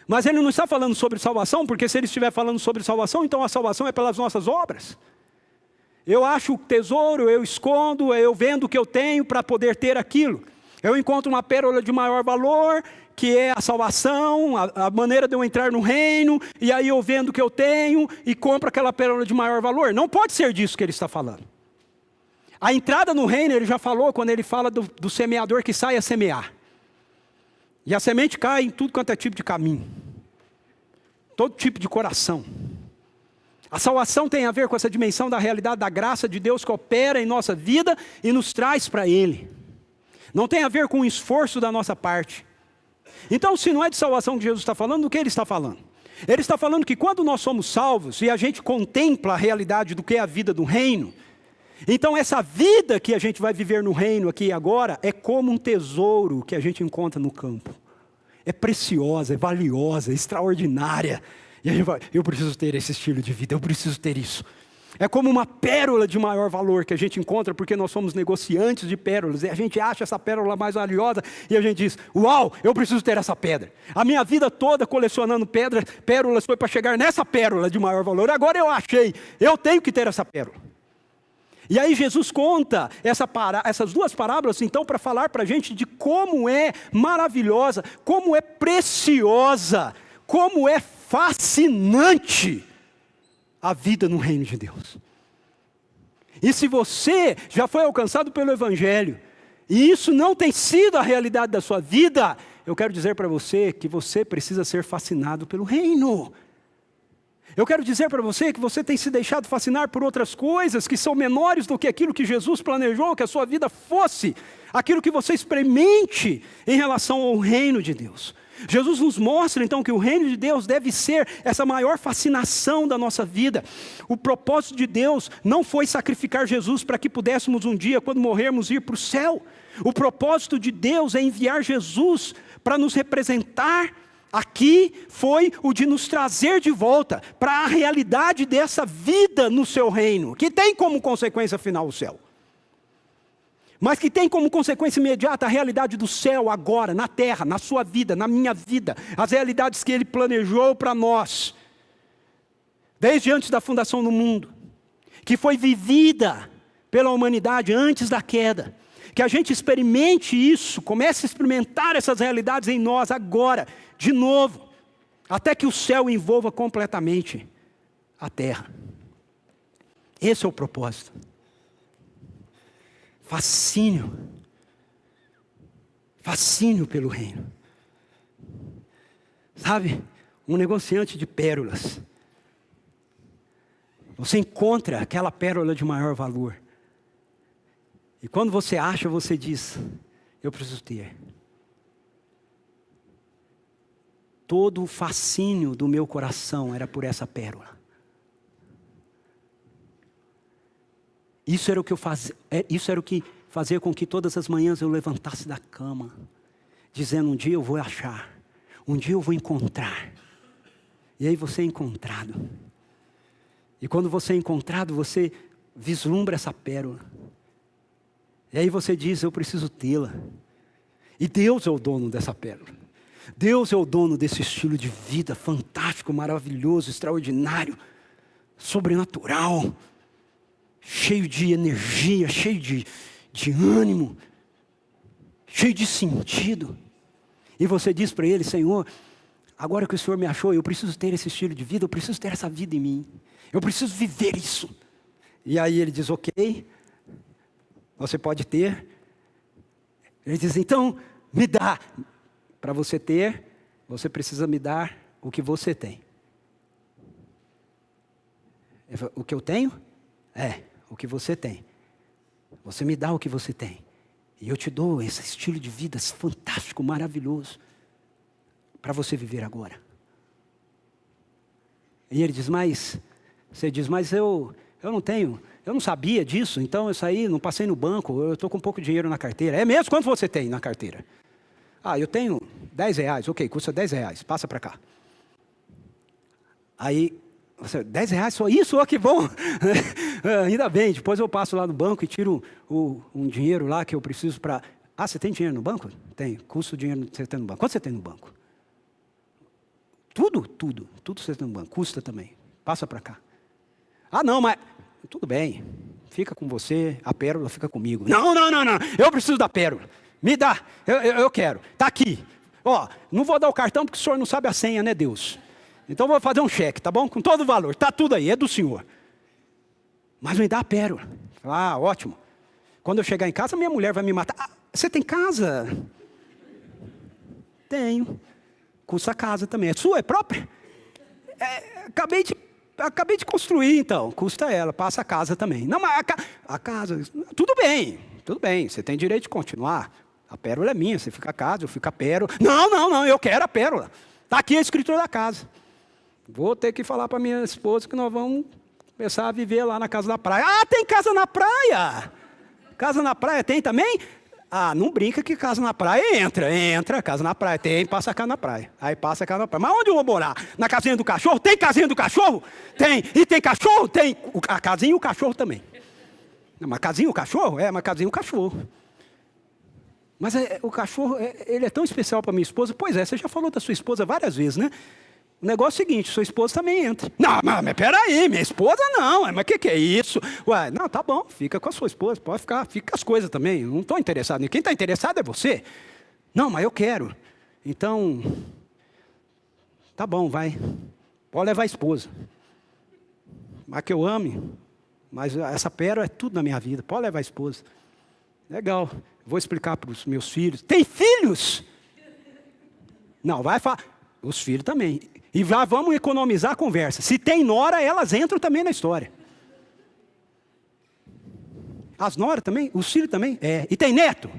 Mas ele não está falando sobre salvação, porque se ele estiver falando sobre salvação, então a salvação é pelas nossas obras. Eu acho o tesouro, eu escondo, eu vendo o que eu tenho para poder ter aquilo. Eu encontro uma pérola de maior valor, que é a salvação, a maneira de eu entrar no reino, e aí eu vendo o que eu tenho e compro aquela pérola de maior valor. Não pode ser disso que ele está falando. A entrada no reino, ele já falou, quando ele fala do semeador que sai a semear. E a semente cai em tudo quanto é tipo de caminho. Todo tipo de coração. A salvação tem a ver com essa dimensão da realidade da graça de Deus que opera em nossa vida e nos traz para Ele. Não tem a ver com o esforço da nossa parte. Então, se não é de salvação que Jesus está falando, do que ele está falando? Ele está falando que quando nós somos salvos e a gente contempla a realidade do que é a vida do reino, então essa vida que a gente vai viver no reino aqui e agora é como um tesouro que a gente encontra no campo. É preciosa, é valiosa, é extraordinária. E a gente vai, eu preciso ter esse estilo de vida, eu preciso ter isso. É como uma pérola de maior valor que a gente encontra porque nós somos negociantes de pérolas. E a gente acha essa pérola mais valiosa e a gente diz, uau, eu preciso ter essa pedra. A minha vida toda colecionando pérolas foi para chegar nessa pérola de maior valor. Agora eu achei, eu tenho que ter essa pérola. E aí Jesus conta essas duas parábolas então para falar para a gente de como é maravilhosa, como é preciosa, como é fascinante a vida no reino de Deus. E se você já foi alcançado pelo Evangelho, e isso não tem sido a realidade da sua vida, eu quero dizer para você que você precisa ser fascinado pelo reino. Eu quero dizer para você que você tem se deixado fascinar por outras coisas que são menores do que aquilo que Jesus planejou que a sua vida fosse, aquilo que você experimente em relação ao reino de Deus. Jesus nos mostra então que o reino de Deus deve ser essa maior fascinação da nossa vida. O propósito de Deus não foi sacrificar Jesus para que pudéssemos um dia, quando morrermos, ir para o céu. O propósito de Deus é enviar Jesus para nos representar. Aqui foi o de nos trazer de volta para a realidade dessa vida no seu reino, que tem como consequência final o céu. Mas que tem como consequência imediata a realidade do céu agora, na terra, na sua vida, na minha vida. As realidades que Ele planejou para nós, desde antes da fundação do mundo. Que foi vivida pela humanidade antes da queda. Que a gente experimente isso, comece a experimentar essas realidades em nós agora, de novo. Até que o céu envolva completamente a terra. Esse é o propósito. Fascínio pelo reino. Sabe, um negociante de pérolas. Você encontra aquela pérola de maior valor. E quando você acha, você diz, eu preciso ter. Todo o fascínio do meu coração era por essa pérola. Isso era o que fazia com que todas as manhãs eu levantasse da cama, dizendo, um dia eu vou achar, um dia eu vou encontrar. E aí você é encontrado. E quando você é encontrado, você vislumbra essa pérola. E aí você diz, eu preciso tê-la. E Deus é o dono dessa pérola. Deus é o dono desse estilo de vida fantástico, maravilhoso, extraordinário, sobrenatural, cheio de energia, cheio de ânimo, cheio de sentido. E você diz para Ele, Senhor, agora que o Senhor me achou, eu preciso ter esse estilo de vida, eu preciso ter essa vida em mim. Eu preciso viver isso. E aí Ele diz, ok, você pode ter. Ele diz, então, me dá. Para você ter, você precisa me dar o que você tem. O que eu tenho? O que você tem. Você me dá o que você tem. E eu te dou esse estilo de vida fantástico, maravilhoso, para você viver agora. E ele diz, você diz, mas eu não tenho, eu não sabia disso, então eu saí, não passei no banco, eu estou com pouco dinheiro na carteira. É mesmo? Quanto você tem na carteira? Eu tenho R$10, ok, custa R$10, passa para cá. Aí, R$10 só isso? Oh, que bom! Ainda bem, depois eu passo lá no banco e tiro um dinheiro lá que eu preciso para... você tem dinheiro no banco? Tem, custa o dinheiro que você tem no banco. Quanto você tem no banco? Tudo você tem no banco, custa também. Passa para cá. Não, mas... Tudo bem, fica com você, a pérola fica comigo. Não, eu preciso da pérola. Me dá, eu quero, está aqui. Não vou dar o cartão porque o senhor não sabe a senha, né, Deus? Então vou fazer um cheque, tá bom? Com todo o valor, está tudo aí, é do senhor. Mas me dá a pérola. Ótimo. Quando eu chegar em casa, minha mulher vai me matar. Você tem casa? Tenho. Custa a casa também. É sua? É própria? Acabei de construir, então. Custa ela, passa a casa também. Não, mas a casa... Tudo bem. Você tem direito de continuar. A pérola é minha, você fica a casa, eu fico a pérola. Não, eu quero a pérola. Está aqui a escritura da casa. Vou ter que falar para minha esposa que nós vamos começar a viver lá na casa da praia. Ah, tem casa na praia? Casa na praia tem também? Ah, não brinca que casa na praia entra, casa na praia, tem, passa a casa na praia. Aí passa a casa na praia. Mas onde eu vou morar? Na casinha do cachorro? Tem casinha do cachorro? Tem. E tem cachorro? Tem. A casinha e o cachorro também. Uma casinha e o cachorro? É, uma casinha e o cachorro. Mas o cachorro, ele é tão especial para minha esposa. Pois é, você já falou da sua esposa várias vezes, né? O negócio é o seguinte, sua esposa também entra. Não, mas peraí, minha esposa não. Mas o que é isso? Ué, não, tá bom, fica com a sua esposa, pode ficar, fica com as coisas também. Eu não estou interessado. Quem está interessado é você. Não, mas eu quero. Então, tá bom, vai. Pode levar a esposa. Mas que eu ame, mas essa pérola é tudo na minha vida. Pode levar a esposa. Legal, vou explicar para os meus filhos. Tem filhos? Não, vai falar. Os filhos também. E já vamos economizar a conversa. Se tem nora, elas entram também na história. As noras também? Os filhos também? É. E tem neto?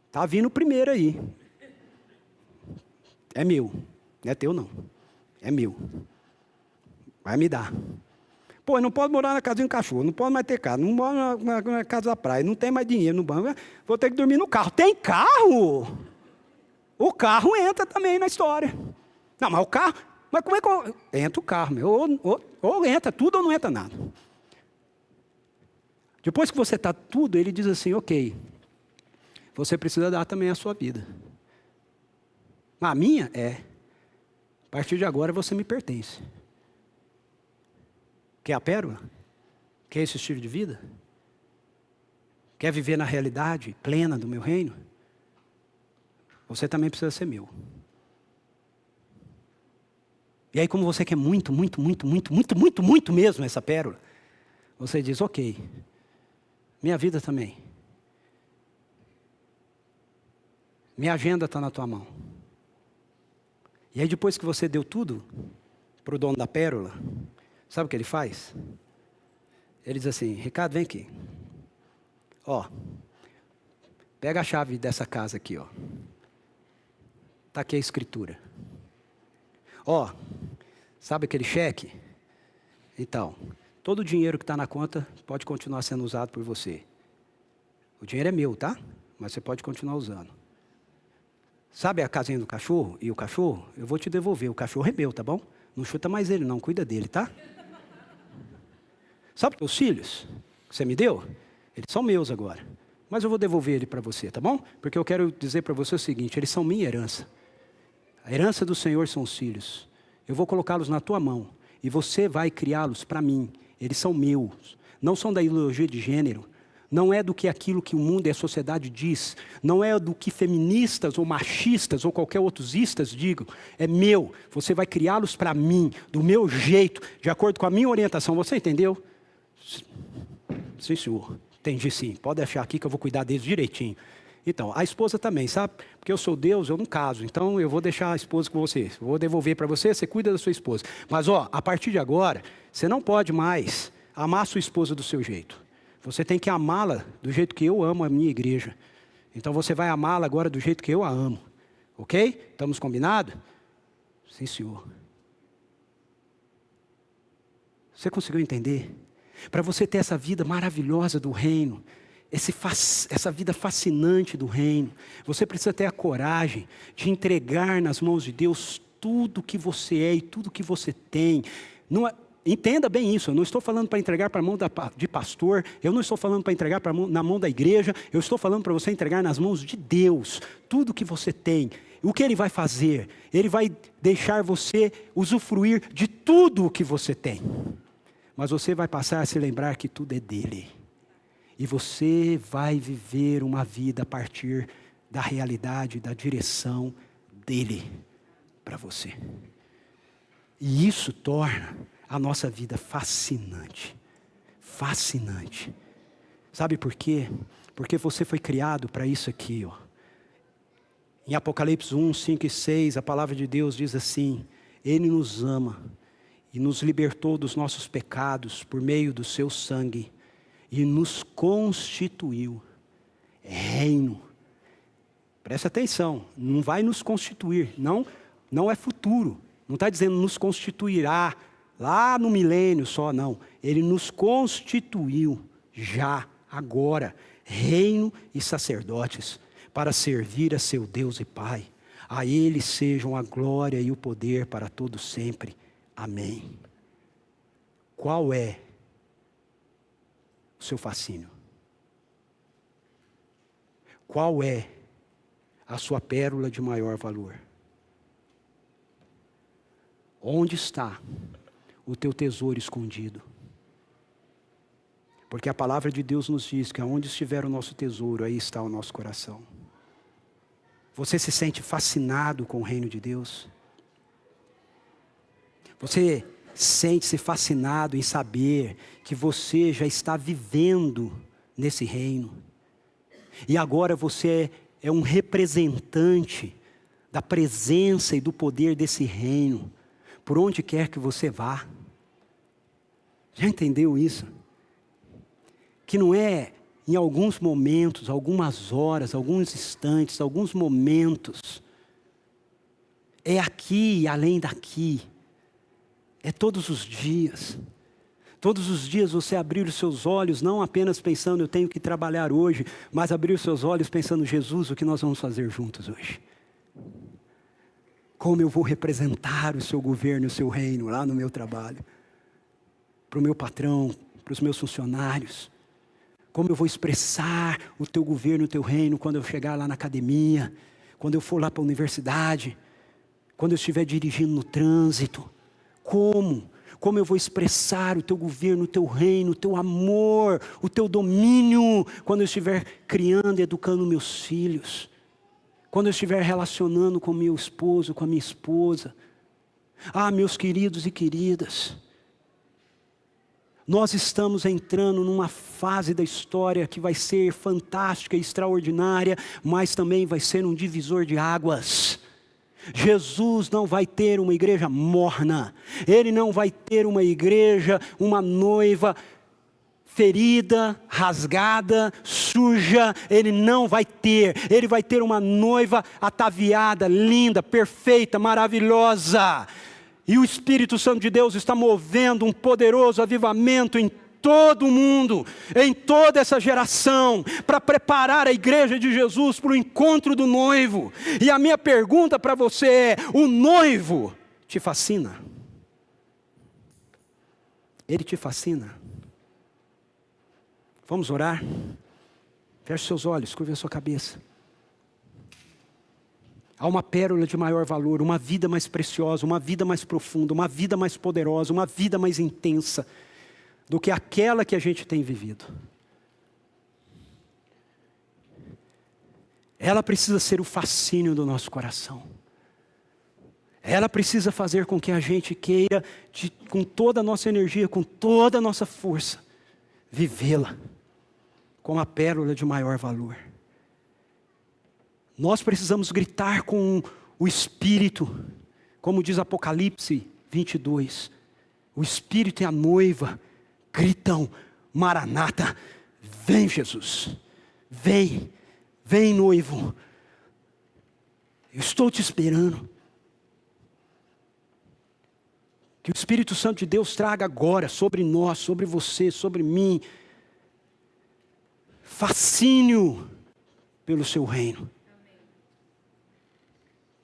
Tá vindo o primeiro aí. É meu. Não é teu não. É meu. Vai me dar. Pô, não pode morar na casa de um cachorro, não pode mais ter casa, não mora na casa da praia, não tem mais dinheiro no banco, vou ter que dormir no carro. Tem carro? O carro entra também na história. Não, mas o carro, mas como é que entra o carro, meu? Ou entra tudo ou não entra nada. Depois que você está tudo, ele diz assim, ok, você precisa dar também a sua vida. Mas a minha a partir de agora você me pertence. Quer a pérola? Quer esse estilo de vida? Quer viver na realidade plena do meu reino? Você também precisa ser meu. E aí, como você quer muito mesmo essa pérola, você diz, ok, minha vida também. Minha agenda está na tua mão. E aí, depois que você deu tudo para o dono da pérola, sabe o que ele faz? Ele diz assim, Ricardo, vem aqui. Ó, pega a chave dessa casa aqui, ó. Está aqui a escritura. Ó, sabe aquele cheque? Então, todo o dinheiro que está na conta pode continuar sendo usado por você. O dinheiro é meu, tá? Mas você pode continuar usando. Sabe a casinha do cachorro e o cachorro? Eu vou te devolver, o cachorro é meu, tá bom? Não chuta mais ele não, cuida dele, tá? Sabe os filhos que você me deu? Eles são meus agora. Mas eu vou devolver ele para você, tá bom? Porque eu quero dizer para você o seguinte, eles são minha herança. A herança do Senhor são os filhos. Eu vou colocá-los na tua mão. E você vai criá-los para mim. Eles são meus. Não são da ideologia de gênero. Não é do que aquilo que o mundo e a sociedade diz. Não é do que feministas ou machistas ou qualquer outros istas digam. É meu. Você vai criá-los para mim, do meu jeito, de acordo com a minha orientação. Você entendeu? Sim, senhor. Entendi sim. Pode deixar aqui que eu vou cuidar deles direitinho. Então, a esposa também, sabe? Porque eu sou Deus, eu não caso. Então, eu vou deixar a esposa com você. Eu vou devolver para você, você cuida da sua esposa. Mas, ó, a partir de agora, você não pode mais amar a sua esposa do seu jeito. Você tem que amá-la do jeito que eu amo a minha igreja. Então, você vai amá-la agora do jeito que eu a amo. Ok? Estamos combinados? Sim, senhor. Você conseguiu entender? Para você ter essa vida maravilhosa do reino, essa vida fascinante do reino, você precisa ter a coragem de entregar nas mãos de Deus tudo que você é e tudo que você tem. Entenda bem isso, eu não estou falando para entregar para a mão de pastor, eu não estou falando para entregar na mão da igreja, eu estou falando para você entregar nas mãos de Deus, tudo que você tem. O que Ele vai fazer? Ele vai deixar você usufruir de tudo o que você tem. Mas você vai passar a se lembrar que tudo é dele. E você vai viver uma vida a partir da realidade, da direção dele para você. E isso torna a nossa vida fascinante. Fascinante. Sabe por quê? Porque você foi criado para isso aqui, ó. Em Apocalipse 1, 5 e 6, a palavra de Deus diz assim: Ele nos ama e nos libertou dos nossos pecados por meio do seu sangue e nos constituiu reino. Presta atenção, não vai nos constituir, não é futuro. Não está dizendo nos constituirá lá no milênio só, não. Ele nos constituiu já, agora, reino e sacerdotes, para servir a seu Deus e Pai. A Ele sejam a glória e o poder para todos sempre. Amém. Qual é o seu fascínio? Qual é a sua pérola de maior valor? Onde está o teu tesouro escondido? Porque a palavra de Deus nos diz que aonde estiver o nosso tesouro, aí está o nosso coração. Você se sente fascinado com o reino de Deus? Você sente-se fascinado em saber que você já está vivendo nesse reino? E agora você é um representante da presença e do poder desse reino, por onde quer que você vá. Já entendeu isso? Que não é em alguns momentos, algumas horas, alguns instantes, alguns momentos. É aqui e além daqui. É todos os dias. Todos os dias você abrir os seus olhos, não apenas pensando, eu tenho que trabalhar hoje, mas abrir os seus olhos pensando, Jesus, o que nós vamos fazer juntos hoje? Como eu vou representar o seu governo, o seu reino lá no meu trabalho? Para o meu patrão, para os meus funcionários? Como eu vou expressar o teu governo, o teu reino, quando eu chegar lá na academia, quando eu for lá para a universidade, quando eu estiver dirigindo no trânsito? Como eu vou expressar o teu governo, o teu reino, o teu amor, o teu domínio, quando eu estiver criando e educando meus filhos? Quando eu estiver relacionando com meu esposo, com a minha esposa? Ah, meus queridos e queridas, nós estamos entrando numa fase da história que vai ser fantástica e extraordinária, mas também vai ser um divisor de águas. Jesus não vai ter uma igreja morna. Ele não vai ter uma igreja, uma noiva ferida, rasgada, suja. Ele não vai ter. Ele vai ter uma noiva ataviada, linda, perfeita, maravilhosa. E o Espírito Santo de Deus está movendo um poderoso avivamento em todo o mundo, em toda essa geração, para preparar a igreja de Jesus para o encontro do noivo. E a minha pergunta para você é: o noivo te fascina? Ele te fascina? Vamos orar? Feche seus olhos, curva a sua cabeça. Há uma pérola de maior valor, uma vida mais preciosa, uma vida mais profunda, uma vida mais poderosa, uma vida mais intensa do que aquela que a gente tem vivido. Ela precisa ser o fascínio do nosso coração. Ela precisa fazer com que a gente queira, com toda a nossa energia, com toda a nossa força, vivê-la com a pérola de maior valor. Nós precisamos gritar com o Espírito, como diz Apocalipse 22. O Espírito e a noiva gritam: Maranata, vem Jesus, vem, vem noivo, eu estou te esperando. Que o Espírito Santo de Deus traga agora sobre nós, sobre você, sobre mim, fascínio pelo seu reino.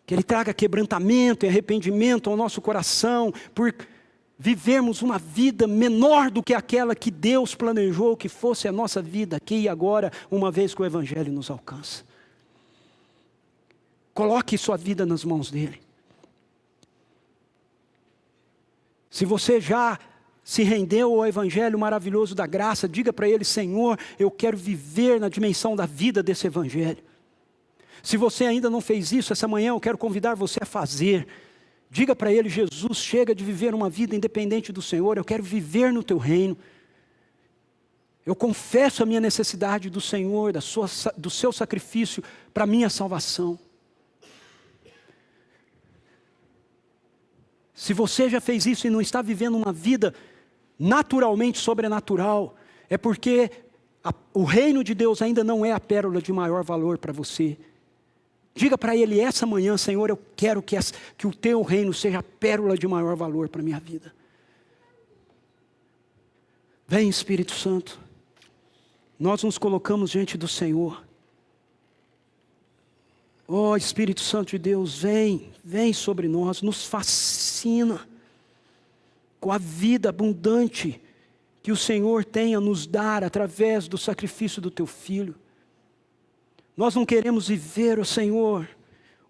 Que Ele traga quebrantamento e arrependimento ao nosso coração, por vivermos uma vida menor do que aquela que Deus planejou que fosse a nossa vida aqui e agora, uma vez que o Evangelho nos alcança. Coloque sua vida nas mãos dEle. Se você já se rendeu ao Evangelho maravilhoso da graça, diga para Ele: Senhor, eu quero viver na dimensão da vida desse Evangelho. Se você ainda não fez isso, essa manhã eu quero convidar você a fazer. Diga para Ele: Jesus, chega de viver uma vida independente do Senhor, eu quero viver no Teu reino. Eu confesso a minha necessidade do Senhor, do Seu sacrifício para a minha salvação. Se você já fez isso e não está vivendo uma vida naturalmente sobrenatural, é porque O reino de Deus ainda não é a pérola de maior valor para você. Diga para Ele essa manhã: Senhor, eu quero que o Teu reino seja a pérola de maior valor para a minha vida. Vem, Espírito Santo. Nós nos colocamos diante do Senhor. Oh, Espírito Santo de Deus, vem sobre nós, nos fascina com a vida abundante que o Senhor tem a nos dar através do sacrifício do Teu Filho. Nós não queremos viver, ó Senhor,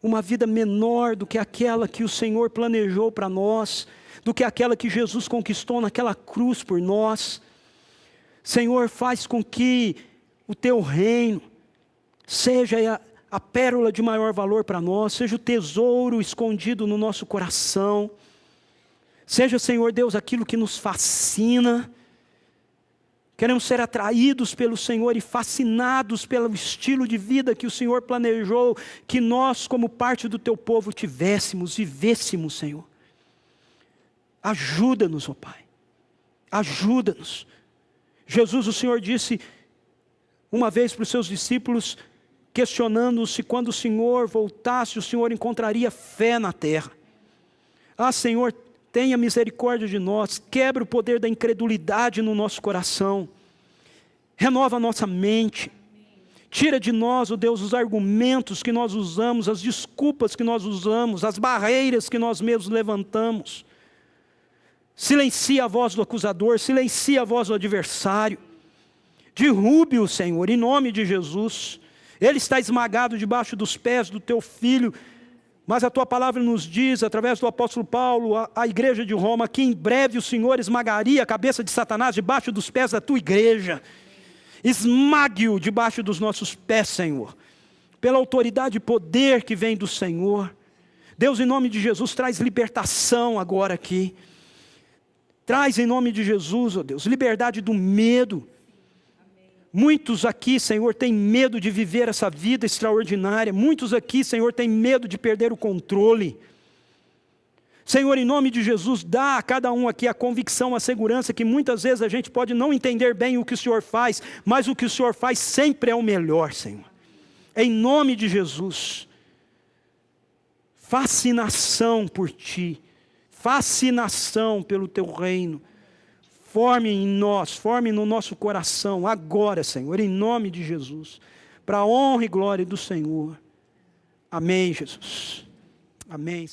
uma vida menor do que aquela que o Senhor planejou para nós, do que aquela que Jesus conquistou naquela cruz por nós. Senhor, faz com que o Teu reino seja a pérola de maior valor para nós, seja o tesouro escondido no nosso coração, seja, Senhor Deus, aquilo que nos fascina. Queremos ser atraídos pelo Senhor e fascinados pelo estilo de vida que o Senhor planejou, que nós, como parte do Teu povo, tivéssemos, vivêssemos, Senhor. Ajuda-nos, ó Pai, ajuda-nos. Jesus, o Senhor disse uma vez para os seus discípulos, questionando se quando o Senhor voltasse, o Senhor encontraria fé na terra. Ah, Senhor, tenha misericórdia de nós, quebra o poder da incredulidade no nosso coração, renova a nossa mente, tira de nós, ó Deus, os argumentos que nós usamos, as desculpas que nós usamos, as barreiras que nós mesmos levantamos. Silencia a voz do acusador, silencia a voz do adversário, derrube-o, Senhor, em nome de Jesus. Ele está esmagado debaixo dos pés do Teu Filho, mas a Tua palavra nos diz, através do apóstolo Paulo, à igreja de Roma, que em breve o Senhor esmagaria a cabeça de Satanás debaixo dos pés da Tua igreja. Esmague-o debaixo dos nossos pés, Senhor, pela autoridade e poder que vem do Senhor. Deus, em nome de Jesus, traz libertação agora aqui. Traz em nome de Jesus, ó Deus, liberdade do medo. Muitos aqui, Senhor, têm medo de viver essa vida extraordinária. Muitos aqui, Senhor, têm medo de perder o controle. Senhor, em nome de Jesus, dá a cada um aqui a convicção, a segurança, que muitas vezes a gente pode não entender bem o que o Senhor faz, mas o que o Senhor faz sempre é o melhor, Senhor. Em nome de Jesus. Fascinação por Ti. Fascinação pelo Teu reino. Forme em nós, forme no nosso coração, agora, Senhor, em nome de Jesus, para a honra e glória do Senhor. Amém, Jesus. Amém.